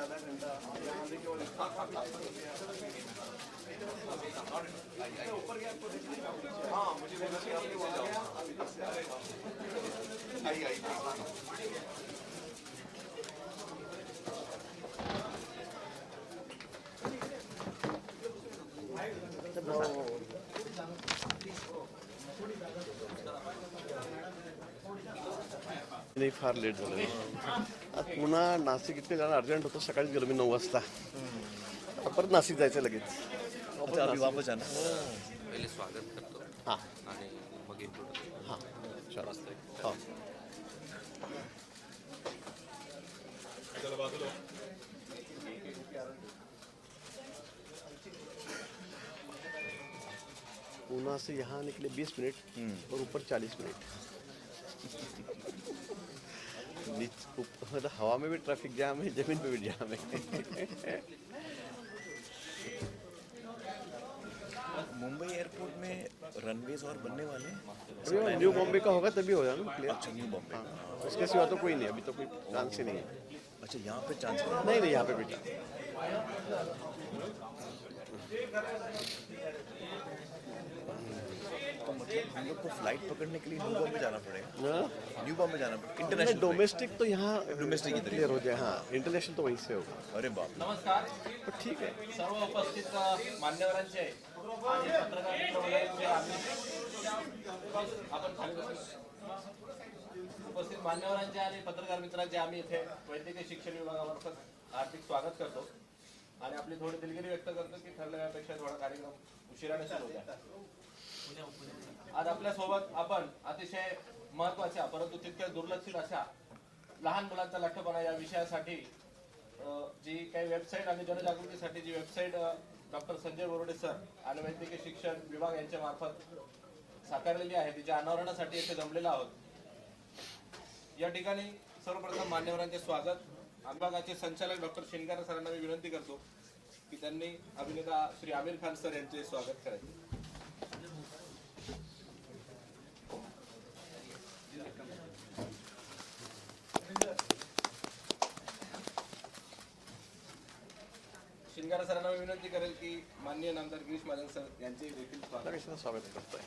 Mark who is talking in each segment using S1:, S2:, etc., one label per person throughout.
S1: आधा घंटा यहाँ आने के ऊपर गया हाँ मुझे लेना चाहिए आपके वहाँ आई आई
S2: नाही फार लेट झालं आज पुन्हा नाशिक इतकं जाणं अर्जंट होतं सकाळीच गेलो मी 9 वाजता परत नाशिक जायचं लगेच
S3: वापस जाना
S4: पहिले स्वागत करतो
S2: हां
S4: आणि मग इंट्रोडक्शन
S2: हां चला हो पूना से यहाँ निकले 20 मिनट और ऊपर 40 मिनट मतलब हवा में भी ट्रैफिक जाम है जमीन पे भी जाम है
S3: मुंबई एयरपोर्ट में रनवेज और बनने वाले हैं।
S2: अभी न्यू बॉम्बे का होगा तभी होगा ना क्लियर
S3: अच्छा न्यू बॉम्बे
S2: उसके सिवा तो कोई नहीं अभी तो कोई चांस ही नहीं है
S3: अच्छा यहाँ पे चांस है
S2: नहीं नहीं यहाँ पे बेटा
S3: तो मतलब हम लोग को फ्लाइट पकड़ने के लिए न्यू बॉम्बे जाना पड़ेगा न्यू बॉम्बे जाना पड़ेगा
S2: नहीं
S3: इंटरनेशनल
S2: डोमेस्टिक तो यहाँ
S3: डोमेस्टिक की
S2: क्लियर हो जाए हाँ इंटरनेशनल तो वहीं से होगा
S3: अरे बाप रे।
S5: नमस्कार
S2: तो ठीक है
S5: सर्व उपस्थित मान्यवरांचे आणि पत्रकार मित्र मंडळींचे आपण खाली बसू. उपस्थित मान्यवरांचे आणि पत्रकार मित्रांचे आम्ही इथे वैद्यकीय शिक्षण विभागामार्फत हार्दिक स्वागत करतो आणि आपली थोडी दिलगिरी व्यक्त करतो की ठरलेल्यापेक्षा थोडा कार्यक्रम उशिराने सुरू होता. आज आपल्या सोबत आपण अतिशय महत्त्वाच्या परंतु तितक्या दुर्लक्षित अशा लहान मुलांचा लठ्ठपणा या विषयासाठी जी काही वेबसाईट आणि जनजागृतीसाठी जी website doctor Sanjay Borude sir आणि वैद्यकीय शिक्षण विभाग यांच्या मार्फत साकारलेली आहे तिच्या अनावरणासाठी येथे जमलेलो आहोत. या ठिकाणी सर्वप्रथम मान्यवरांचे स्वागत. विभागाचे संचालक डॉक्टर शिंगारे सरांना मी विनंती करतो की त्यांनी अभिनेता श्री आमिर खान सर यांचे स्वागत करायचे. शिंगारे सरांना मी विनंती करेल की माननीय नामदार गिरीश महाजन सर यांचे देखील स्वागत.
S2: कशाला स्वागत करतोय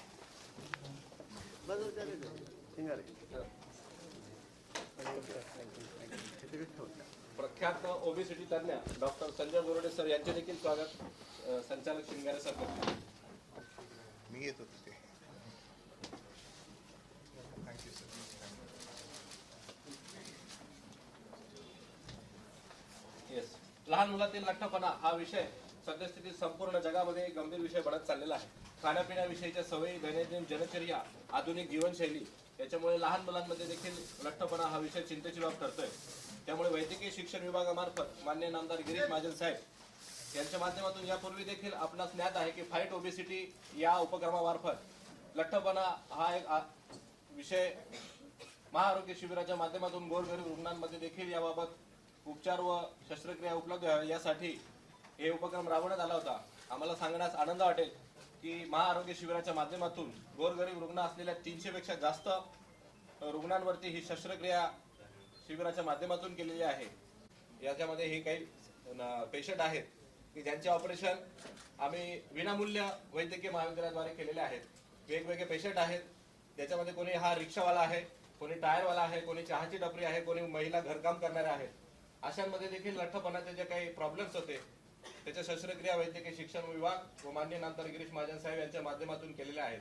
S5: प्रख्यात ओबीसीटी तज्ञ डॉक्टर संजय बोरुडे सर यांचे देखील स्वागत संचालक शिंगारे सर करतील.
S1: मी येत होतो ते थँक्यू सर.
S5: येस लहान मुलातील लठ्ठपणा हा विषय सद्यस्थितीत संपूर्ण जगामध्ये एक गंभीर विषय बनत चाललेला आहे. खाण्यापिण्याविषयीच्या सवयी दैनंदिन दिनचर्या आधुनिक जीवनशैली याच्यामुळे लहान मुलांमध्ये देखील लठ्ठपणा हा विषय चिंतेची बाब ठरतोय. त्यामुळे वैद्यकीय शिक्षण विभागामार्फत माननीय नामदार गिरीश महाजन साहेब यांच्या माध्यमातून यापूर्वी देखील आपणास ज्ञात आहे की फाईट ओबेसिटी या उपक्रमामार्फत लठ्ठपणा हा एक विषय महाआरोग्य शिबिराच्या माध्यमातून गोरगरीब रुग्णांमध्ये देखील याबाबत उपचार व शस्त्रक्रिया उपलब्ध व्हाव्या यासाठी हे उपक्रम राबवण्यात आला होता. आम्हाला सांगण्यास आनंद वाटेल की महाआरोग्य शिबिराच्या माध्यमातून गोरगरीब रुग्ण असलेल्या 300 पेक्षा जास्त रुग्णांवरती ही शस्त्रक्रिया शिबिराच्या माध्यमातून केलेली आहे. याच्यामध्ये हे काही पेशंट आहेत की ज्यांचे ऑपरेशन आम्ही विनामूल्य वैद्यकीय महाविद्यालयाद्वारे केलेले आहेत. वेगवेगळे पेशंट आहेत त्याच्यामध्ये कोणी हा रिक्षावाला आहे, कोणी टायरवाला आहे, कोणी चहाची टपरी आहे, कोणी महिला घरकाम करणाऱ्या आहेत. अशांमध्ये देखील लठ्ठपणाचे जे काही प्रॉब्लेम्स होते त्याच्या शस्त्रक्रिया वैद्यकीय शिक्षण विभाग व माननीय नामदार गिरीश महाजन साहेब यांच्या माध्यमातून केलेले आहेत.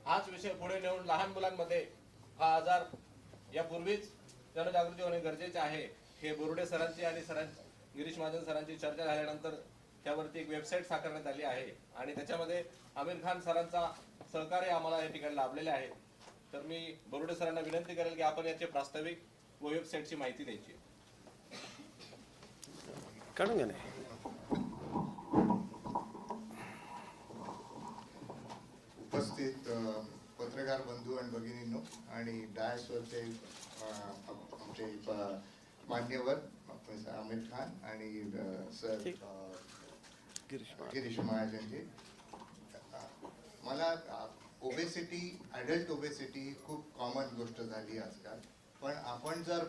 S5: हाच विषय पुढे नेऊन लहान मुलांमध्ये हा आजार यापूर्वीच जनजागृती होणे गरजेचे आहे. हे बोरुडे सरांची आणि गिरीश महाजन सरांची चर्चा झाल्यानंतर त्यावरती एक वेबसाईट साकारण्यात आली आहे आणि त्याच्यामध्ये आमिर खान सरांचा सहकार्य आम्हाला या ठिकाणी लाभलेले आहे. तर मी बोरुडे सरांना विनंती करेल की आपण याचे प्रास्ताविक व वेबसाईटची माहिती द्यायची.
S2: काढून घ्या नाही
S6: उपस्थित पत्रकार बंधू आणि भगिनींनो आणि डायसवरचे आमचे मान्यवर आमिर खान आणि सर गिरीश महाजनजी, मला ओबेसिटी ॲडल्ट ओबेसिटी खूप कॉमन गोष्ट झाली आजकाल. पण आपण जर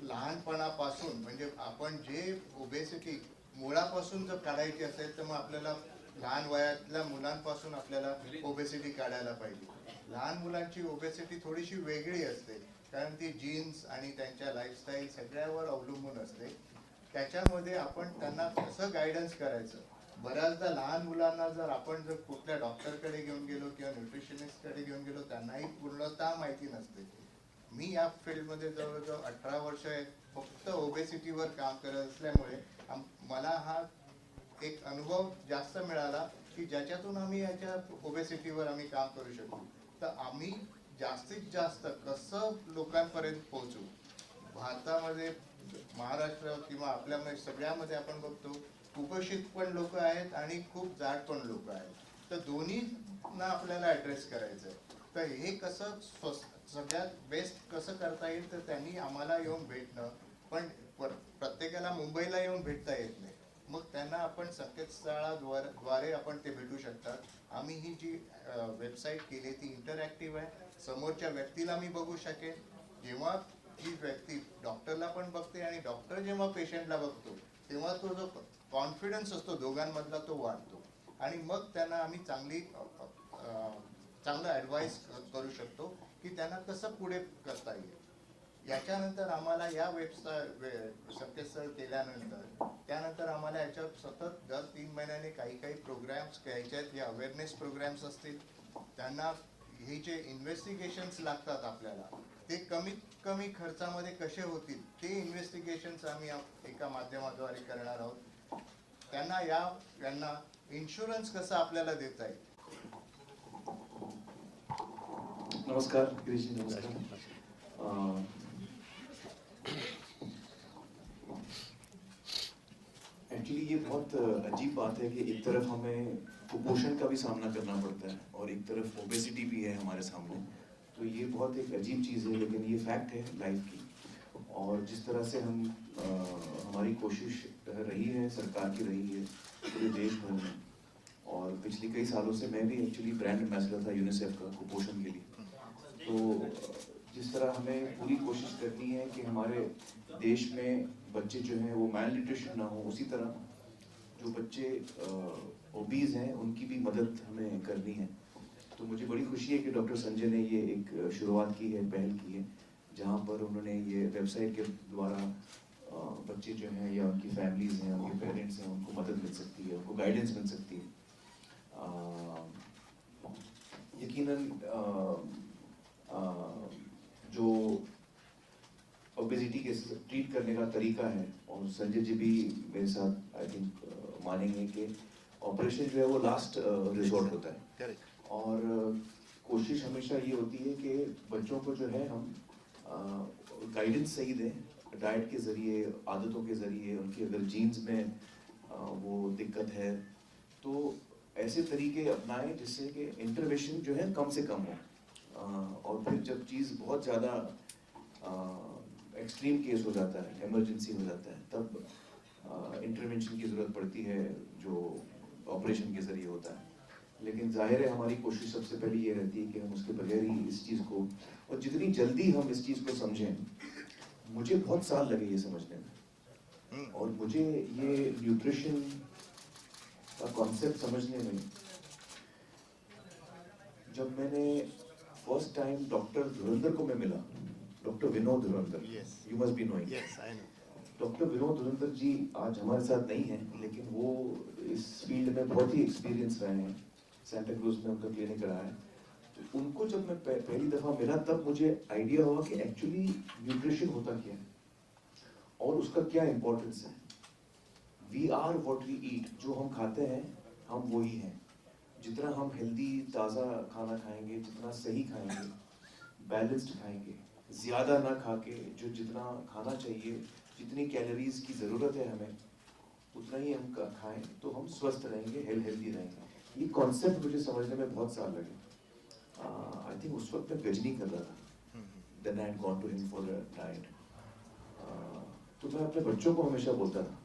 S6: लहानपणापासून म्हणजे आपण जे ओबेसिटी मुळापासून जर काढायची असेल तर मग आपल्याला लहान वयातल्या मुलांपासून आपल्याला ओबेसिटी काढायला पाहिजे. लहान मुलांची ओबेसिटी थोडीशी वेगळी असते कारण ती जीन्स आणि त्यांच्या लाईफस्टाईल सगळ्यावर अवलंबून असते. त्याच्यामध्ये आपण त्यांना कसं गायडन्स करायचं. बऱ्याचदा लहान मुलांना जर आपण जर कुठल्या डॉक्टरकडे घेऊन गेलो किंवा न्यूट्रिशनिस्टकडे घेऊन गेलो त्यांनाही पूर्णतः माहिती नसते. मी या फील्डमध्ये जवळजवळ 18 वर्ष फक्त ओबेसिटीवर काम करत असल्यामुळे मला हा एक अनुभव जास्त मिळाला की ज्याच्यातून आम्ही याच्या ओबेसिटीवर आम्ही काम करू शकतो. तर आम्ही जास्तीत जास्त कसं लोकांपर्यंत पोहोचू. भारतामध्ये महाराष्ट्र किंवा आपल्यामध्ये सगळ्यामध्ये आपण बघतो कुपोषित पण लोक आहेत आणि खूप जाड पण लोक आहेत. तर दोन्हींना आपल्याला ॲड्रेस करायचं आहे. तर हे कसं सगळ्यात बेस्ट कसं करता येईल तर त्यांनी आम्हाला येऊन भेटणं. पण प्रत्येकाला मुंबईला येऊन भेटता येत नाही. मग त्यांना आपण संकेतस्थळाद्वारे आपण ते भेटू शकतात. आम्ही ही जी वेबसाईट केली ती इंटरॅक्टिव्ह आहे. समोरच्या व्यक्तीला मी बघू शकेन. जेव्हा ही व्यक्ती डॉक्टरला पण बघते आणि डॉक्टर जेव्हा पेशंटला बघतो तेव्हा तो जो कॉन्फिडन्स असतो दोघांमधला तो वाढतो आणि मग त्यांना आम्ही चांगलं ॲडवाईस करू शकतो की त्यांना कसं पुढे करता येईल. याच्यानंतर आम्हाला या संकेतस्थळ केल्यानंतर त्यानंतर आम्हाला याच्यावर सतत दर 3 महिन्याने काही प्रोग्राम्स घ्यायचे आहेत. हे अवेअरनेस प्रोग्राम्स असतील. त्यांना हे जे इन्व्हेस्टिगेशन्स लागतात आपल्याला ते कमीत कमी खर्चामध्ये कसे होतील ते इन्व्हेस्टिगेशन्स आम्ही एका माध्यमाद्वारे करणार आहोत. त्यांना इन्शुरन्स कसं आपल्याला देता येईल.
S7: नमस्कार गिरीश जी, नमस्कार. एक्चुअली ये बहुत अजीब बात है कि एक तरफ हमें कुपोषण का भी सामना करना पड़ता है और एक तरफ ओबेसिटी भी है हमारे सामने. तो ये बहुत एक अजीब चीज़ है लेकिन ये फैक्ट है लाइफ की. और जिस तरह से हमारी कोशिश रही है, सरकार की रही है पूरे देश भर में, और पिछले कई सालों से मैं भी एक्चुअली ब्रांड एम्बेसडर था यूनिसेफ का कुपोषण के लिए. तो जिस तरह हमें पूरी कोशिश करनी है कि हमारे देश में बच्चे जो हैं वो माल न्यूट्रिशन ना हो, उसी तरह जो बच्चे ओबीज हैं उनकी भी मदद हमें करनी है. तो मुझे बड़ी खुशी है कि डॉक्टर संजय ने ये एक शुरुआत की है, पहल की है, जहाँ पर उन्होंने ये वेबसाइट के द्वारा बच्चे जो हैं या उनकी फैमिलीज हैं, उनके पेरेंट्स हैं, उनको मदद मिल सकती है, उनको गाइडेंस मिल सकती है. यकीनन जो ओबेसिटी के ट्रीट करने का तरीका है, और संजय जी भी मेरे साथ आई थिंक मानेंगे कि ऑपरेशन जो है वो लास्ट रिजॉर्ट होता है. और कोशिश हमेशा ये होती है कि बच्चों को जो है हम गाइडेंस सही दें, डाइट के ज़रिए, आदतों के ज़रिए. उनकी अगर जीन्स में वो दिक्कत है तो ऐसे तरीके अपनाएं जिससे कि इंटरवेंशन जो है कम से कम हो. और फिर जब चीज़ बहुत ज़्यादा एक्सट्रीम केस हो जाता है, इमरजेंसी हो जाता है, तब इंटरवेंशन की ज़रूरत पड़ती है जो ऑपरेशन के ज़रिए होता है. लेकिन जाहिर है हमारी कोशिश सबसे पहले ये रहती है कि हम उसके बगैर ही इस चीज़ को, और जितनी जल्दी हम इस चीज़ को समझें. मुझे बहुत साल लगे ये समझने में, और मुझे ये न्यूट्रिशन का कॉन्सेप्ट समझने में जब मैंने फर्स्ट टाइम डॉक्टर धुरंधर को मैं मिला, doctor Vinod Dhurandhar, you must be knowing. Doctor Vinod Dhurandhar ji आज हमारे साथ नहीं हैं, लेकिन वो इस फील्ड में बहुत ही एक्सपीरियंस रहे हैं. सेंटा क्रूज में उनका क्लिनिक रहा है. तो उनको जब मैं पहली दफ़ा मिला तब मुझे आइडिया हुआ कि एक्चुअली न्यूट्रिशन होता क्या है और उसका क्या इम्पोर्टेंस है. We are what we eat. जो हम खाते हैं हम वही हैं. जितना हम हेल्दी ताज़ा खाना खाएंगे, जितना सही खाएंगे, बैलेंस्ड खाएंगे, ज़्यादा ना खा के जो जितना खाना चाहिए, जितनी कैलोरीज की ज़रूरत है हमें, उतना ही हम खाएं तो हम स्वस्थ रहेंगे, हेल्दी रहेंगे. ये कॉन्सेप्ट मुझे समझने में बहुत साल लगे. आई थिंक उस वक्त मैं गजनी कर रहा था. Then I had gone to him for a diet. तो मैं अपने बच्चों को हमेशा बोलता था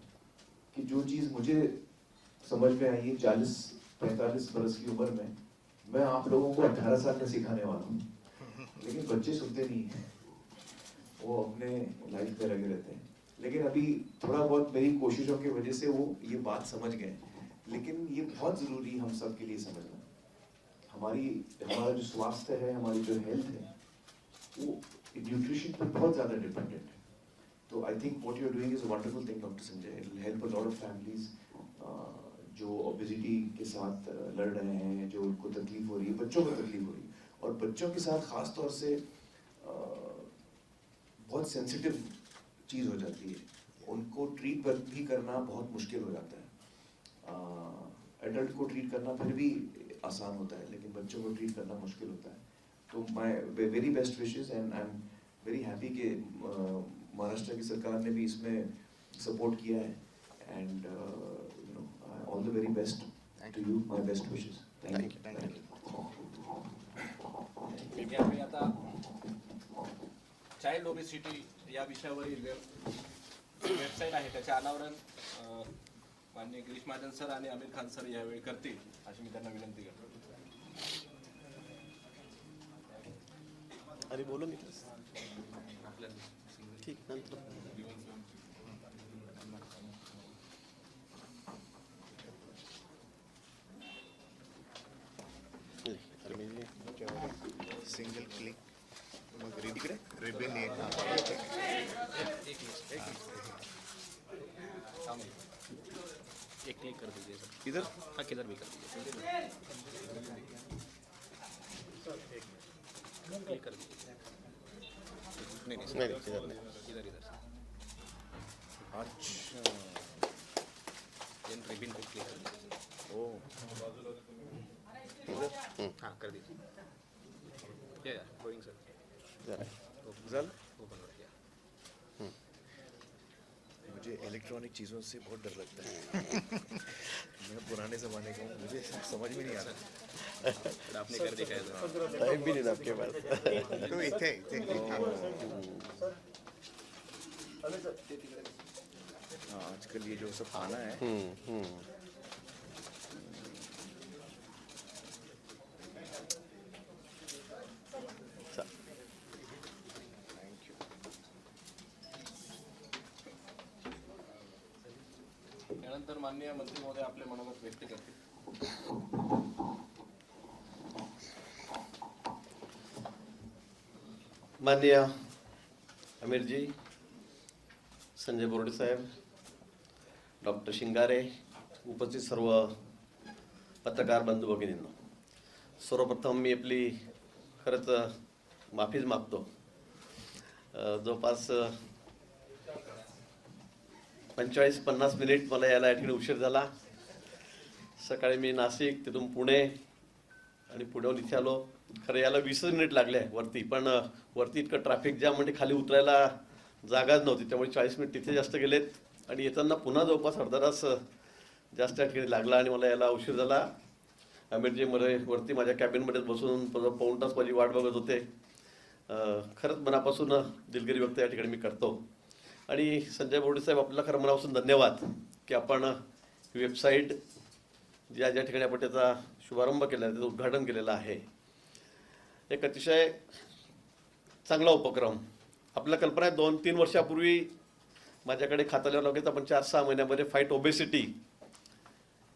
S7: कि जो चीज़ मुझे समझ में आई है 40-45 बरस की उम्र में, मैं आप लोगों को 18 साल में सिखाने वाला हूँ. लेकिन बच्चे सुनते नहीं हैं. वो अपने लाइफ में लगे रहते हैं। लेकिन अभी थोड़ा बहुत मेरी कोशिशों की वजह से वो ये बात समझ गए। लेकिन ये बहुत ज़रूरी हम सब के लिए समझना, हमारा जो स्वास्थ्य है, हमारी जो हेल्थ है, वो न्यूट्रिशन पर बहुत ज़्यादा डिपेंडेंट है। तो I think what you are doing is a wonderful thing doctor Sanjay. It will help a lot of families जो ओबेसिटी के साथ लड़ रहे हैं, जो उनको तकलीफ हो रही है, बच्चों को तकलीफ हो रही है, और बच्चों के साथ खास तौर से बहुत सेंसिटिव चीज़ हो जाती है, उनको ट्रीट भी करना बहुत मुश्किल हो जाता है। एडल्ट को ट्रीट करना फिर भी आसान होता है, लेकिन बच्चों को ट्रीट करना मुश्किल होता है। तो my very best wishes and I am very happy कि महाराष्ट्र की सरकार ने भी इसमें सपोर्ट किया है। And you know all the very best to you, my best wishes. Thank you.
S5: आम्ही आता चाइल्ड ओबेसिटी या विषयावरील वेबसाईट आहे त्याचे अनावरण माननीय गिरीश महाजन सर आणि आमिर खान सर यावेळी करतील अशी मी त्यांना विनंती करतो।
S2: अरे बोलून घेतलंस ठीक नंतर
S6: सिंगल क्लिक मग रिबन
S4: एक क्लिक कर दीजिए सर।
S2: इधर
S4: हाँ किधर भी कर दीजिए, क्लिक कर दीजिए। नहीं नहीं
S2: नहीं इधर नहीं।
S4: इधर इधर
S3: अच्छा,
S4: रिबिन पे क्लिक कर दीजिए।
S3: ओ
S4: हाँ कर दीजिए। या गोइंग सर।
S2: जरा
S3: जल
S4: ओपन कर दिया।
S3: मुझे इलेक्ट्रॉनिक चीज़ों से बहुत डर लगता है। मैं पुराने ज़माने का हूँ, मुझे समझ में नहीं आ रहा।
S4: पर आपने कर दिखाया था।
S2: टाइम भी नहीं था आपके पास।
S6: तो इथे
S3: हाँ, आजकल ये जो सब खाना है,
S5: त्यानंतर माननीय मंत्री महोदय आपले मनोगत व्यक्त करतील।
S2: माननीय आमिर जी, संजय बोर्डे साहेब, डॉक्टर शिंगारे, उपस्थित सर्व पत्रकार बंधू भगिनींनो, सर्वप्रथम मी आपली खरंच माफीच मागतो। जवळपास 45-50 मिनिट मला यायला या ठिकाणी उशीर झाला। सकाळी मी नाशिक, तिथून पुणे आणि पुण्याहून इथे आलो। खरं याला 20 मिनिट लागले वरती, पण वरती इतकं ट्रॅफिक जाम म्हणजे खाली उतरायला जागाच नव्हती, त्यामुळे 40 मिनिट तिथे जास्त गेलेत आणि येताना पुन्हा जवळपास अर्धा तास जास्त या ठिकाणी लागला आणि मला यायला उशीर झाला। आमिरजी मध्ये वरती माझ्या कॅबिनमध्ये बसून पाऊण तास माझी वाट बघत होते। खरंच मनापासून दिलगिरी व्यक्त या ठिकाणी मी करतो। आणि संजय बोर्डे साहेब, आपल्याला खरं मनापासून धन्यवाद की आपण वेबसाईट ज्या ठिकाणी आपण त्याचा शुभारंभ केला आहे, त्याचं उद्घाटन केलेलं आहे। एक अतिशय चांगला उपक्रम। आपल्याला कल्पना आहे 2-3 वर्षापूर्वी माझ्याकडे खात्यावर लगेच आपण 4-6 महिन्यामध्ये फाईट ओबेसिटी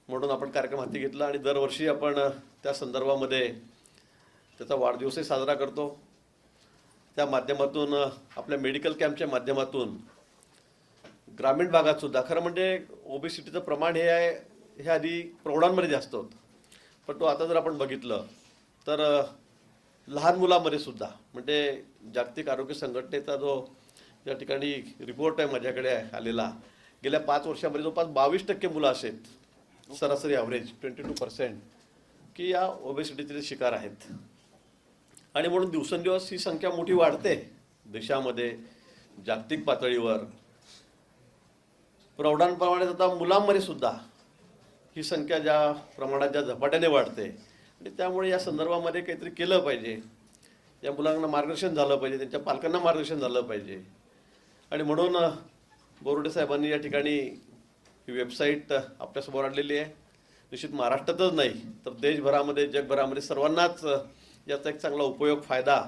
S2: म्हणून आपण कार्यक्रम हाती घेतला आणि दरवर्षी आपण त्या संदर्भामध्ये त्याचा वाढदिवसही साजरा करतो। त्या माध्यमातून आपल्या मेडिकल कॅम्पच्या माध्यमातून ग्रामीण भागात सुद्धा खरं म्हणजे ओबेसिटीचं प्रमाण हे आहे, हे आधी प्रौढांमध्ये जास्त होतं, पण तो आता जर आपण बघितलं तर लहान मुलांमध्ये सुद्धा, म्हणजे जागतिक आरोग्य संघटनेचा जो या ठिकाणी रिपोर्ट आहे माझ्याकडे आलेला, गेल्या 5 वर्षामध्ये जवळपास 22% मुलं असेल सरासरी ॲव्हरेज 22% की या ओबेसिटीचे शिकार आहेत। आणि म्हणून दिवसेंदिवस ही संख्या मोठी वाढते देशामध्ये, जागतिक पातळीवर। प्रौढांप्रमाणे आता मुलांमध्ये सुद्धा ही संख्या ज्या प्रमाणात ज्या झपाट्याने वाढते आणि त्यामुळे या संदर्भामध्ये काहीतरी केलं पाहिजे, या मुलांना मार्गदर्शन झालं पाहिजे, त्यांच्या पालकांना मार्गदर्शन झालं पाहिजे। आणि म्हणून बोर्डे साहेबांनी या ठिकाणी ही वेबसाईट आपल्यासमोर आणलेली आहे। निश्चित महाराष्ट्रातच नाही तर देशभरामध्ये, जगभरामध्ये सर्वांनाच याचा एक चांगला उपयोग, फायदा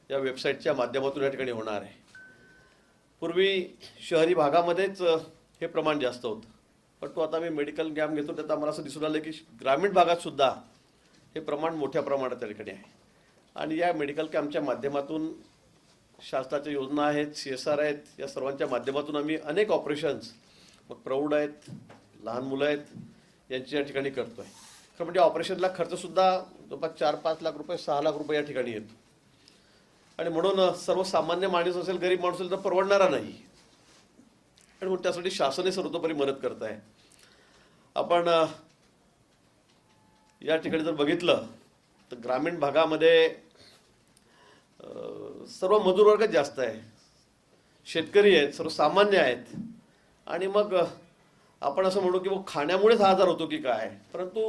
S2: या वेबसाईटच्या माध्यमातून या ठिकाणी होणार आहे। पूर्वी शहरी भागामध्येच हे प्रमाण जास्त होतं, पण तो आता मी मेडिकल कॅम्प घेतो त्यात आम्हाला असं दिसून आलं की ग्रामीण भागात सुद्धा हे प्रमाण मोठ्या प्रमाणात त्या ठिकाणी आहे. आणि या मेडिकल कॅम्पच्या माध्यमातून शासनाच्या योजना आहेत, CSR आहेत, या सर्वांच्या माध्यमातून आम्ही अनेक ऑपरेशन्स, मग प्रौढ आहेत, लहान मुलं आहेत, यांची या ठिकाणी करतो आहे. खरं म्हणजे ऑपरेशनला खर्चसुद्धा जवळपास 4-5 लाख रुपये, 6 लाख रुपये या ठिकाणी येतो. आणि म्हणून सर्वसामान्य माणूस असेल, गरीब माणूस असेल तर परवडणारा नाही, आणि म्हणून त्यासाठी शासनही सर्वतोपरी मदत करत आहे. आपण या ठिकाणी जर बघितलं तर ग्रामीण भागामध्ये सर्व मजूर वर्ग जास्त आहे, शेतकरी आहेत, सर्वसामान्य आहेत. आणि मग आपण असं म्हणू की खाण्यामुळेच हा आजार होतो की काय, परंतु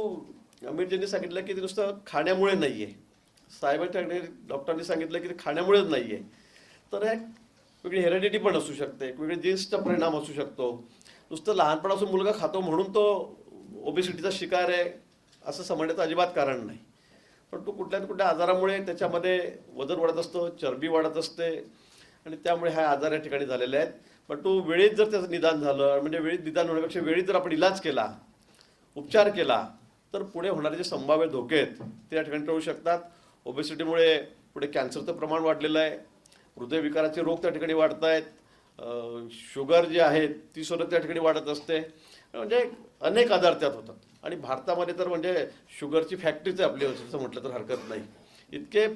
S2: अमीरजींनी सांगितलं की ते नुसतं खाण्यामुळे नाही आहे, साहेबांच्या डॉक्टरांनी सांगितलं की ते खाण्यामुळेच नाही आहे. तर एक वेगळी हेरिडिटी पण असू शकते, एक वेगळी जीन्सचा परिणाम असू शकतो. नुसतं लहानपणापासून मुलगा खातो म्हणून तो ओबेसिटीचा शिकार आहे असं समजण्याचं अजिबात कारण नाही. पण तो कुठल्या ना कुठल्या आजारामुळे त्याच्यामध्ये वजन वाढत असतं, चरबी वाढत असते, आणि त्यामुळे हा आजार या ठिकाणी झालेले आहेत. पण तो वेळेत जर त्याचं निदान झालं, म्हणजे वेळेत निदान होण्यापेक्षा वेळेत जर आपण इलाज केला, उपचार केला, तर पुढे होणारे जे संभाव्य धोके आहेत ते या ठिकाणी टळू शकतात. ओबेसिटीमुळे पुढे कॅन्सरचं प्रमाण वाढलेलं आहे, हृदयविकाराचे रोग त्या ठिकाणी वाढत आहेत, शुगर जी आहे ती सुद्धा त्या ठिकाणी वाढत असते, म्हणजे अनेक आजार त्यात होतात. आणि भारतामध्ये तर म्हणजे शुगरची फॅक्टरीच आहे आपली, असं म्हटलं तर हरकत नाही. इतके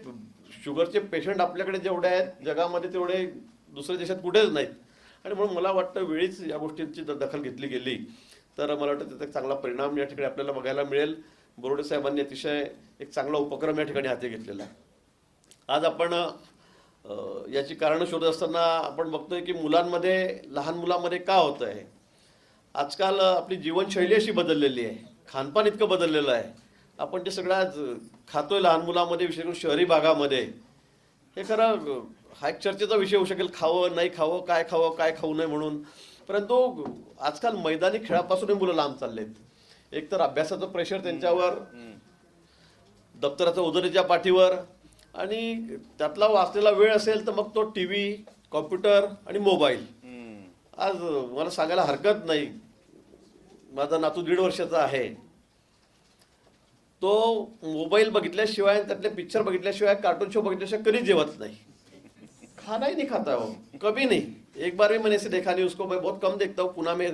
S2: शुगरचे पेशंट आपल्याकडे जेवढे आहेत जगामध्ये तेवढे दुसऱ्या देशात कुठेच नाहीत. आणि म्हणून मला वाटतं वेळीच या गोष्टींची जर दखल घेतली गेली तर मला वाटतं त्याचा चांगला परिणाम या ठिकाणी आपल्याला बघायला मिळेल. बोर्डे साहेबांनी अतिशय एक चांगला उपक्रम या ठिकाणी हाती घेतलेला आहे. आज आपण याची कारणं शोधत असताना आपण बघतोय की मुलांमध्ये, लहान मुलांमध्ये का होतं आहे. आजकाल आपली जीवनशैली अशी बदललेली आहे, खानपान इतकं बदललेलं आहे. आपण जे सगळं आज खातोय लहान मुलांमध्ये, विशेष करून शहरी भागामध्ये, हे खरं हा एक चर्चेचा विषय होऊ शकेल, खावं नाही खावं, काय खावं काय खाऊ नये म्हणून. परंतु आजकाल मैदानी खेळापासूनही मुलं लांब चाललेत. एक तर अभ्यासाचं प्रेशर त्यांच्यावर, दप्तराचं ओझरीच्या पाठीवर, आणि त्यातला वाचलेला वेळ असेल तर मग तो TV, कॉम्प्युटर आणि मोबाईल. आज मला सांगायला हरकत नाही, माझा नातू 1.5 वर्षाचा आहे, तो मोबाईल बघितल्याशिवाय, त्यातले पिक्चर बघितल्याशिवाय, कार्टून शो बघितल्याशिवाय कधी जेवत नहीं. खाना ही नहीं खाता वो, कभी नहीं. एक बार भी मैंने इसे देखा नहीं, उसको मैं बहुत कम देखता हूँ. पुणे में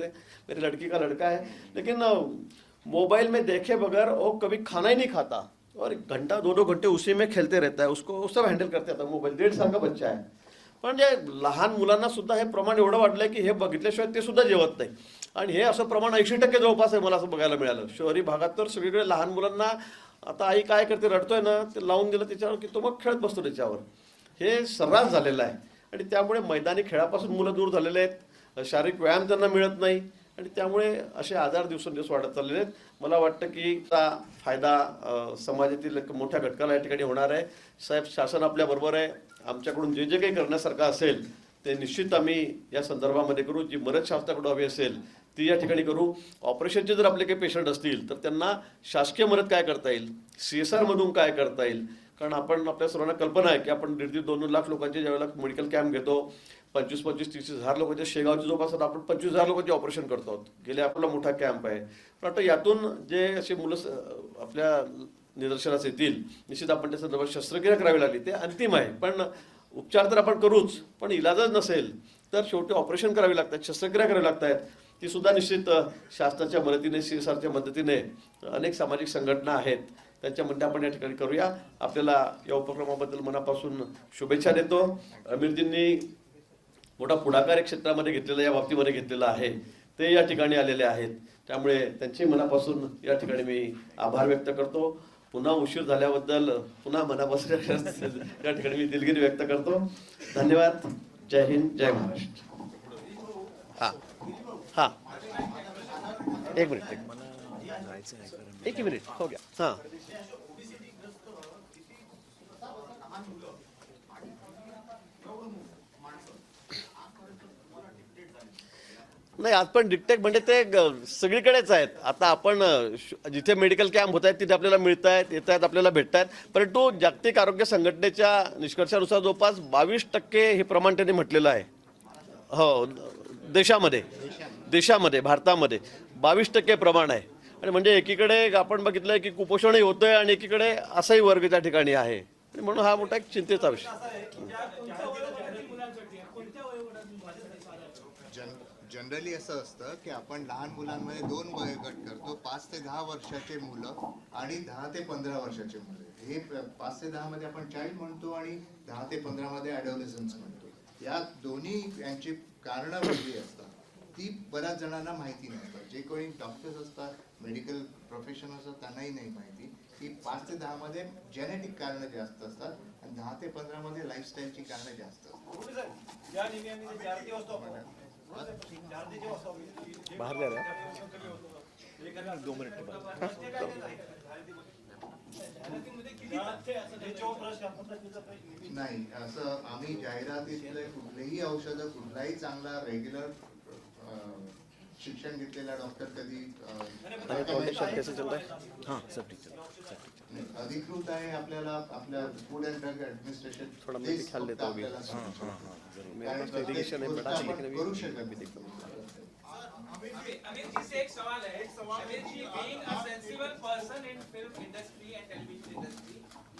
S2: मेरी लड़की का लड़का है, लेकिन मोबाइल में देखे बगैर वो कभी खाना ही नहीं खाता, और 1 घंटा 2-2 घंटे उसी में खेलते रहता है. उसको सब हँडल करते आता मोबाईल. 1.5 साल का बच्चा आहे. पण जे लहान मुलांना सुद्धा हे प्रमाण एवढं वाढलंय की हे बघितल्याशिवाय ते सुद्धा जेवत नाही. आणि हे असं प्रमाण 80% जवळपास आहे, मला असं बघायला मिळालं. शहरी भागात तर सगळीकडे लहान मुलांना आता आई काय करते, रडतोय ना, ते लावून दिलं त्याच्यावर की तो मग खेळत बसतो त्याच्यावर. हे सर्रास झालेलं आहे. आणि त्यामुळे मैदानी खेळापासून मुलं दूर झालेले आहेत, शारीरिक व्यायाम त्यांना मिळत नाही, आणि त्यामुळे असे आजार दिवसेंदिवस वाढत चाललेले आहेत. मला वाटतं की त्याचा फायदा समाजातील एक मोठ्या घटकाला या ठिकाणी होणार आहे. साहेब, शासन आपल्याबरोबर आहे. आमच्याकडून जे जे काही करण्यासारखं असेल ते निश्चित आम्ही या संदर्भामध्ये करू. जी मदत शासनाकडून हवी असेल ती या ठिकाणी करू. ऑपरेशनचे जर आपले काही पेशंट असतील तर त्यांना शासकीय मदत काय करता येईल, CSR मधून काय करता येईल. कारण आपण, आपल्या सर्वांना कल्पना आहे की आपण 1.5-2 लाख लोकांचे ज्यावेळेला मेडिकल कॅम्प घेतो, 25-30 हजार लोकांच्या, शेगावच्या जवळपास आपण 25,000 लोकांचे ऑपरेशन करतो आहोत. गेले आपला मोठा कॅम्प आहे. पण आता यातून जे असे मुलं आपल्या निदर्शनास येतील, निश्चित आपण त्या संदर्भात शस्त्रक्रिया करावी लागली ते अंतिम आहे. पण उपचार तर आपण करूच, पण इलाजच नसेल तर शेवटी ऑपरेशन करावी लागतात, शस्त्रक्रिया करावी लागतात. ती सुद्धा निश्चित शासनाच्या मदतीने, CSRच्या मदतीने अनेक सामाजिक संघटना आहेत त्यांच्यामध्ये आपण या ठिकाणी करूया. आपल्याला या उपक्रमाबद्दल मनापासून शुभेच्छा देतो. अमीरजींनी मोठा पुढाकार या क्षेत्रामध्ये घेतलेला, या बाबतीमध्ये घेतलेला आहे, ते या ठिकाणी आलेले आहेत. त्यामुळे त्यांचे मनापासून या ठिकाणी मी आभार व्यक्त करतो. पुन्हा उशीर झाल्याबद्दल पुन्हा मनापासून या ठिकाणी मी दिलगिरी व्यक्त करतो. धन्यवाद. जय हिंद, जय महाराष्ट्र.
S4: हाँ हाँ, एक मिनट,
S3: जायचं आहे कारण
S4: एक ही मिनट हो गया. हाँ, नाही, आज पण डिटेक्ट म्हणजे ते सगळीकडेच आहेत. आता आपण जिथे मेडिकल कॅम्प होत आहेत तिथे आपल्याला मिळत आहेत, येत आहेत, आपल्याला भेटत आहेत. परंतु जागतिक आरोग्य संघटनेच्या निष्कर्षानुसार जवळपास 22% हे प्रमाण त्यांनी म्हटलेलं आहे. हो देशामध्ये भारतामध्ये 22% प्रमाण आहे. आणि म्हणजे एकीकडे आपण बघितलंय की कुपोषणही होतंय आणि एकीकडे असाही वर्ग त्या ठिकाणी आहे. आणि म्हणून हा मोठा एक चिंतेचा विषय.
S6: जनरली असं असतं की आपण लहान मुलांमध्ये 2 वयोगट करतो, 5 ते 10 वर्षाचे मुलं आणि 10 ते 15 वर्षाचे मुलं. हे 5 ते 10 मध्ये आपण चाइल्ड म्हणतो आणि 10 ते 15 मध्ये ॲडोलेसन्स म्हणतो. या दोन्ही यांची कारणं वेगळी असतात. ती बऱ्याच जणांना माहिती नसतात. जे कोणी डॉक्टर्स असतात, मेडिकल प्रोफेशनल असतात, त्यांनाही नाही माहिती की 5 ते 10 मध्ये जेनेटिक कारणं जास्त असतात आणि 10 ते 15 मध्ये लाईफस्टाईलची कारणं जास्त असतात.
S4: बाहेर जा रे.
S3: 2 मिनट के बाद
S6: नाही, असं आम्ही जाहिरातीतले कुठलेही औषधं, कुठलाही चांगला रेग्युलर शिक्षण घेतलेला डॉक्टर कधी
S4: कैसे चल रहा है?
S3: हाँ सब ठीक चल रहा है.
S6: अधिकृत आहे आपल्याला आपल्या फूड अँड ड्रग ऍडमिनिस्ट्रेशन
S4: थोड़ा मैं भी ख्याल लेता हूँ अभी. मेरे पास irrigation है बड़ा, लेकिन अभी
S6: करू शकत
S4: अभी देखता हूँ.
S8: अमित जी से एक सवाल है. Amit ji, being a sensible person in film industry and television industry,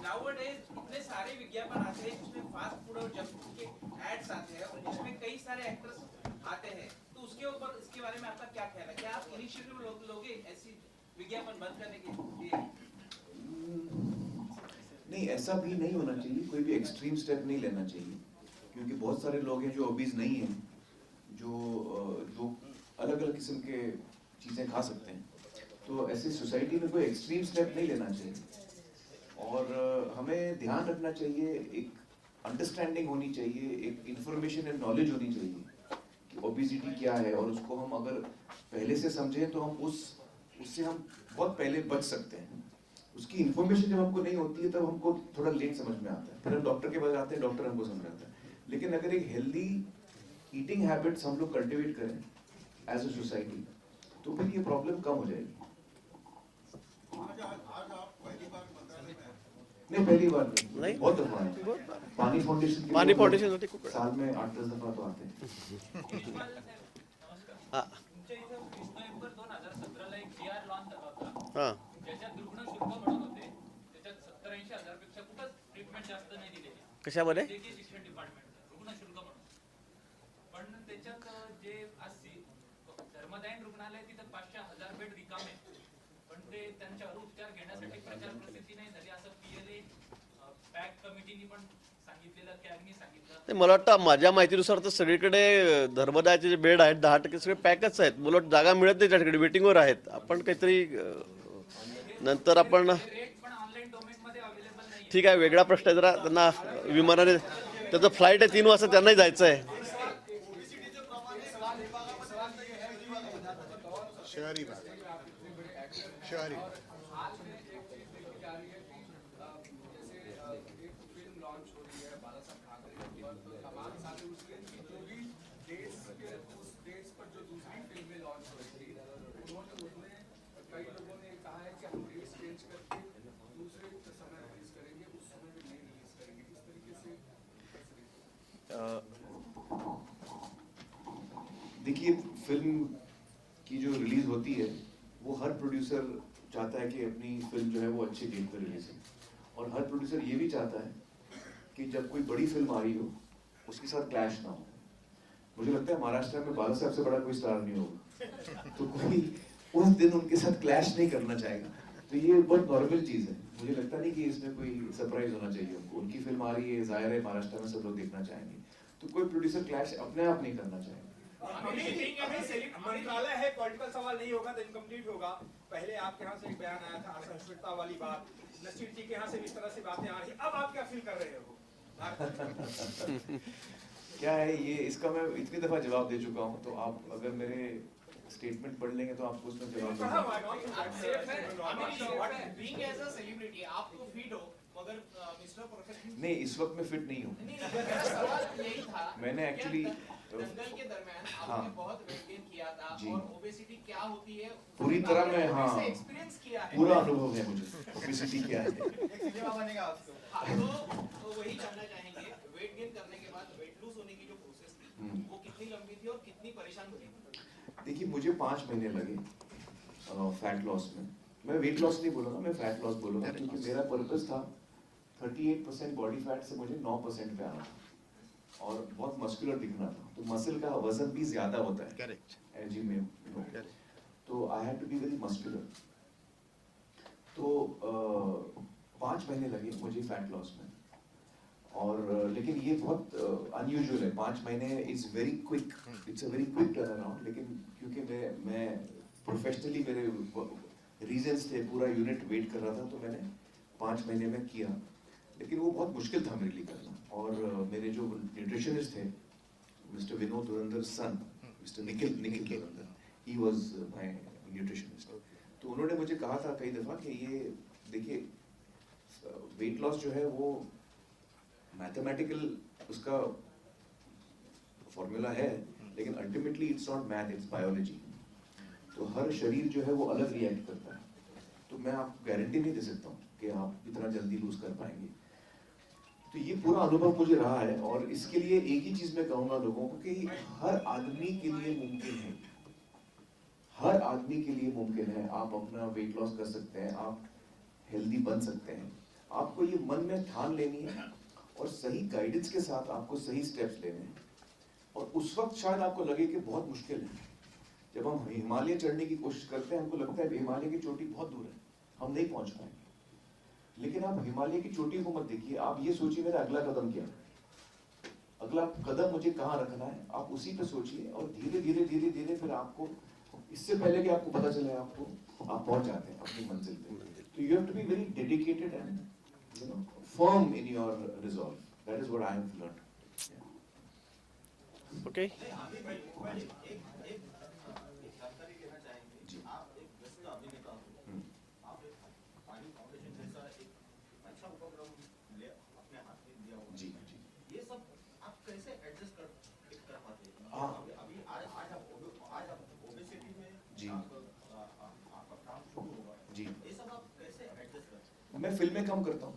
S8: nowadays इतने सारे विज्ञापन आते हैं जिसमें फास्ट फूड और जंक फूड के एड्स आते हैं और जिसमें कई सारे एक्टर्स आते हैं. तो उसके ऊपर, इसके बारे में आपका क्या ख्याल है? क्या आप इनिशिएटिव लोगे ऐसी विज्ञापन बंद करने के लिए?
S7: नहीं, ऐसा भी नहीं होना चाहिए. कोई भी एक्सट्रीम स्टेप नहीं लेना चाहिए, क्योंकि बहुत सारे लोग हैं जो ओबीज नहीं हैं, जो अलग अलग किस्म के चीज़ें खा सकते हैं. तो ऐसी सोसाइटी में कोई एक्सट्रीम स्टेप नहीं लेना चाहिए. और हमें ध्यान रखना चाहिए, एक अंडरस्टैंडिंग होनी चाहिए, एक इंफॉर्मेशन एंड नॉलेज होनी चाहिए कि ओबेसिटी क्या है. और उसको हम अगर पहले से समझें तो हम उससे हम बहुत पहले बच सकते हैं. उसकी इन्फॉर्मेशन जब हमको नहीं होती है तब हमको थोड़ा लेट समझ में आता है. फिर हम डॉक्टर के पास जाते हैं, डॉक्टर हमको समझाता है. लेकिन अगर एक हेल्दी ईटिंग हैबिट्स हम लोग कल्टिवेट करें एज अ सोसाइटी, तो फिर ये प्रॉब्लम कम हो जाएगी. नहीं, पहली बार नहीं, बहुत दफा है. पानी फाउंडेशन साल में 8-10 दफा तो आते हैं.
S4: हाँ
S8: तुमच्या इथं 20 नोव्हेंबर 2017 एक GR लॉन्च झाला होता,
S4: हाँ
S8: ज्याच्यात रुग्ण शुल्क म्हणत होते. त्याच्यात 70-80 हजार पेक्षा कुठंच ट्रीटमेंट जास्त नाही दिलेली.
S4: कशामध्ये?
S8: जे की शिक्षण डिपार्टमेंट रुग्ण शुल्क म्हणून. पण त्याच्यात जे आज धर्मदायन रुग्णालय तिथं 500-1000 बेड रिकामे, पण ते त्यांच्यावर उपचार घेण्यासाठी प्रचार प्रसिद्धी नाही झाली असं PLA पॅक कमिटीने पण सांगितलेलं, कॅगनी सांगितलं.
S4: ते मला वाटतं माझ्या माहितीनुसार तर सगळीकडे धर्मदायाचे जे बेड आहेत 10% सगळे पॅकच आहेत. मला वाटतं जागा मिळत नाही त्या ठिकाणी, वेटिंगवर आहेत. आपण काहीतरी नंतर आपण
S8: रेट पण ऑनलाईन डोमेन मध्ये अवेलेबल नाही.
S4: ठीक आहे, वेगळा प्रश्न आहे जरा. त्यांना विमानाने त्याचं फ्लाईट आहे 3 वाजता, त्यांनाही जायचं आहे.
S6: शहरी भाग, शहरी भाग.
S7: देखिए, फिल्म की जो रिलीज होती है वो हर प्रोड्यूसर चाहता है कि अपनी फिल्म जो है वो अच्छे डेट पर रिलीज हो. और हर प्रोड्यूसर ये भी चाहता है कि जब कोई बड़ी फिल्म आ रही हो उसके साथ क्लैश ना हो. मुझे लगता है महाराष्ट्र में बाला साहब से बड़ा कोई स्टार नहीं होगा, तो कोई उस दिन उनके साथ क्लैश नहीं करना चाहेगा. तो ये बहुत नॉर्मल चीज़ है. मुझे लगता नहीं कि इसमें कोई सरप्राइज होना चाहिए उनको. उनकी फिल्म आ रही है, जाहिर है महाराष्ट्र में सब लोग देखना चाहेंगे, तो कोई प्रोड्यूसर क्लैश अपने आप नहीं करना चाहेगा.
S9: मंत्रालय है, पॉलिटिकल सवाल नहीं होगा तो इनकम्प्लीट होगा. पहले आपके यहाँ से एक बयान आया था असहिष्णुता वाली बात, नसीर जी के यहाँ से इस तरह से बातें आ रही, अब आप क्या फील कर रहे हो?
S7: क्या है ये, इसका मैं इतनी दफा जवाब दे चुका हूँ. तो आप अगर मेरे स्टेटमेंट पढ़ लेंगे तो आपको उसमें जवाब दूंगा.
S8: बीइंग एज अ सेलिब्रिटी आपको फीड हो, मगर मिस्टर प्रोफेशनल
S7: नहीं, इस वक्त मैं फिट नहीं हूँ.
S8: सवाल यही था.
S7: मैंने एक्चुअली
S8: दंगल के दरमियान
S7: हाँ.
S8: आपने बहुत वेट गेन किया था
S7: जी.
S8: और ओबेसिटी क्या होती है
S7: पूरी तरह मैं हाँ
S8: एक्सपीरियंस किया है.
S7: पूरा अनुभव है मुझे ओबेसिटी क्या है.
S8: हाँ, तो वही जानना चाहेंगे, वेट गेन करने के बाद वेट लूज होने की जो प्रोसेस थी वो कितनी कितनी लंबी थी और कितनी परेशान बनी?
S7: देखिए मुझे 5 महीने लगे फैट लॉस में। मैं वेट लॉस नहीं बोलूँगा, मैं फैट लॉस बोलूँगा, क्योंकि मेरा पर्पस था 38% बॉडी फैट से मुझे 9% पे आना था और बहुत मस्कुलर दिखना था। तो मसल का वजन भी ज्यादा होता है,
S6: correct,
S7: as you may know. तो I had to be very muscular. तो 5 महीने लगे मुझे फैट लॉस में, और लेकिन ये बहुत अनयूजुअल है। 5 महीने it's very quick, it's a very quick turn around. लेकिन क्योंकि मैं प्रोफेशनली मेरे रीजंस थे, पूरा यूनिट वेट कर रहा था, तो मैंने 5 महीने में किया। लेकिन वो बहुत मुश्किल था मेरे लिए करना। और मेरे जो न्यूट्रिशनिस्ट थे, mister Vinod Dhurandhar son, mister Nikhil Dhurandhar, he was my nutritionist. तो उन्होंने मुझे कहा था कई दफा कि ये देखिए वेट लॉस जो है वो मैथमेटिकल उसका फॉर्मूला है, लेकिन ultimately it's not math, it's biology. तो हर शरीर जो है वो अलग रिएक्ट करता है। तो मैं आपको गारंटी नहीं दे सकता हूँ कि आप इतना जल्दी लूज कर पाएंगे। तो ये पूरा अनुभव मुझे रहा है, और इसके लिए एक ही चीज मैं कहूंगा लोगों को कि हर आदमी के लिए मुमकिन है, हर आदमी के लिए मुमकिन है। आप अपना वेट लॉस कर सकते हैं, आप हेल्दी बन सकते हैं। आपको ये मन में ठान लेनी है और सही गाइडेंस के साथ आपको सही स्टेप्स लेने हैं। और उस वक्त शायद आपको लगे कि बहुत मुश्किल है। जब हम हिमालय चढ़ने की कोशिश करते हैं, हमको लगता है हिमालय की चोटी बहुत दूर है, हम नहीं पहुंच पाएंगे। लेकिन आप हिमालय की चोटी को मत देखिए, आप ये सोचिए मेरा अगला कदम क्या है, अगला कदम मुझे कहाँ रखना है, आप उसी पे सोचिए। और धीरे धीरे धीरे धीरे फिर आपको, इससे पहले कि आपको पता चले आपको, आप पहुंच जाते हैं अपनी मंजिल पे। तो you have to be very dedicated and you know firm in your resolve. That is what I have learned.
S4: Okay,
S7: मैं फिल्में कम करता हूँ।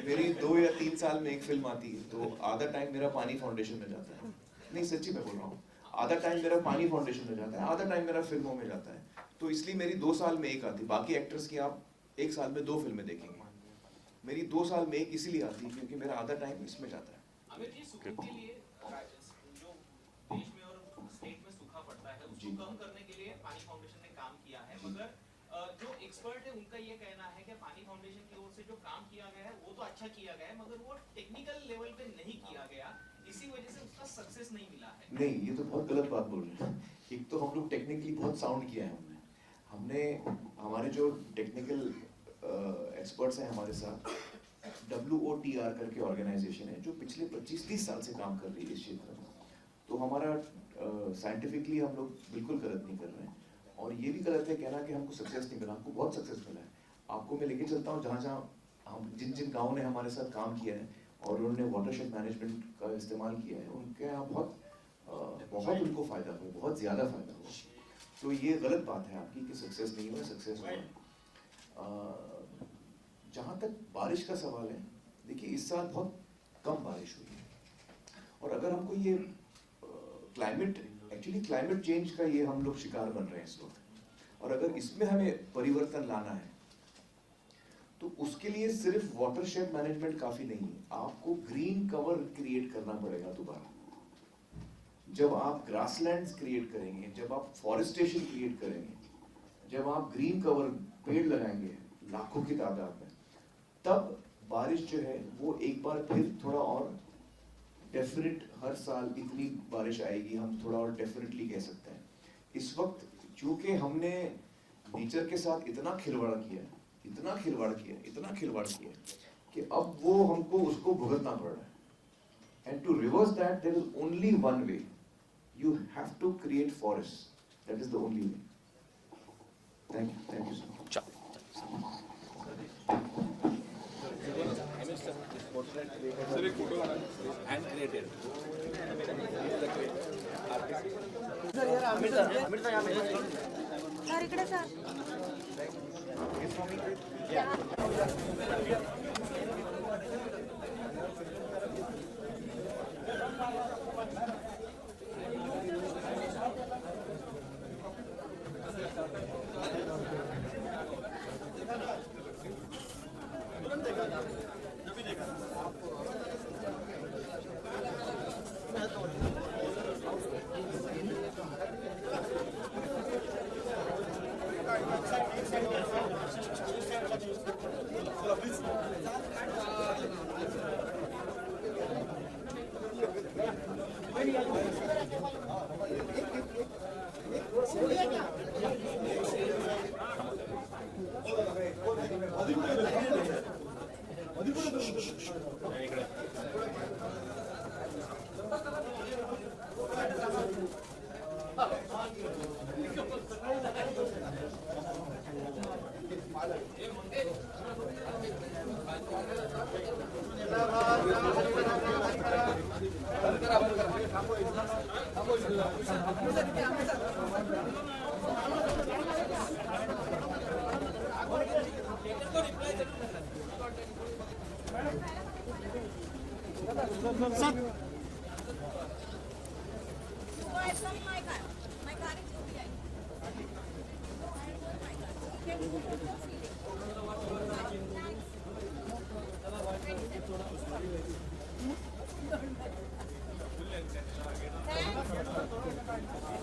S7: मेरी 2 या 3 साल में एक फिल्म आती है, तो आधा टाइम मेरा पानी फाउंडेशन में जाता है। नहीं सच्ची मैं बोल रहा हूँ, आधा टाइम मेरा पानी फाउंडेशन में जाता है, आधा टाइम मेरा फिल्मों में जाता है। तो इसलिए मेरी 2 साल में एक आती, बाकी एक्टर्स की आप 1 साल में 2 फिल्में देखेंगे। मेरी 2 साल में एक इसीलिए आती है क्योंकि मेरा आधा टाइम इसमें जाता है।
S8: आमिर जी, सूखे के लिए जो देश में और स्टेट में सूखा पड़ता है, उसको कम करने के लिए पानी फाउंडेशन ने काम किया है। मगर जो एक्सपर्ट है उनका ये कहना है कि पानी फाउंडेशन की ओर से जो काम किया गया है वो तो अच्छा किया गया है, मगर वो टेक्निकल लेवल पे नहीं किया गया, इसी वजह से उसका सक्सेस नहीं मिला है।
S7: नहीं, ये तो बहुत गलत बात बोल रहे हैं। एक तो हम लोग टेक्निकली बहुत साउंड किया है हमने हमारे जो टेक्निकल एक्सपर्ट्स हैं हमारे साथ, WOTR करके ऑर्गेनाइजेशन है जो पिछले 25-30 साल से काम कर रही है इस क्षेत्र में। तो हमारा साइंटिफिकली हम लोग बिल्कुल गलत नहीं कर रहे हैं। और ये भी गलत है कहना कि हमको सक्सेस नहीं मिला, हमको बहुत सक्सेस मिला है। आपको मैं लेके चलता हूँ जहाँ हम जिन गाँव ने हमारे साथ काम किया है और उन्होंने वाटरशेड मैनेजमेंट का इस्तेमाल किया है, उनके यहाँ बहुत उनको फायदा हुआ, बहुत ज़्यादा फायदा हुआ। तो ये गलत बात है आपकी कि सक्सेस नहीं हुआ, सक्सेस हुआ। जहाँ तक बारिश का सवाल है, देखिए इस साल बहुत कम बारिश हुई है, और अगर हमको ये क्लाइमेट चेंज का ये हम लोग शिकार बन रहे हैं इस वक्त, और अगर इसमें हमें परिवर्तन लाना है तो उसके लिए सिर्फ वाटरशेड मैनेजमेंट काफी नहीं है, आपको ग्रीन कवर क्रिएट करना पड़ेगा दोबारा। जब आप ग्रासलैंड्स क्रिएट करेंगे, जब आप फॉरेस्टेशन क्रिएट करेंगे, जब आप ग्रीन कवर पेड़ लगाएंगे लाखों की तादाद में, तब बारिश जो है वो एक बार फिर थोड़ा और डेफिनेट, हर साल इतनी बारिश आएगी, हम थोड़ा और डेफिनेटली कह सकते हैं। इस वक्त चूंकि हमने नेचर के साथ इतना खिलवाड़ किया कि अब वो हमको उसको भुगतना पड़ रहा है। And to reverse that there is only one way, you have to create forest, that is the only way. Thank you so much.
S10: Sir इकडे sir My car is UPI. Thanks.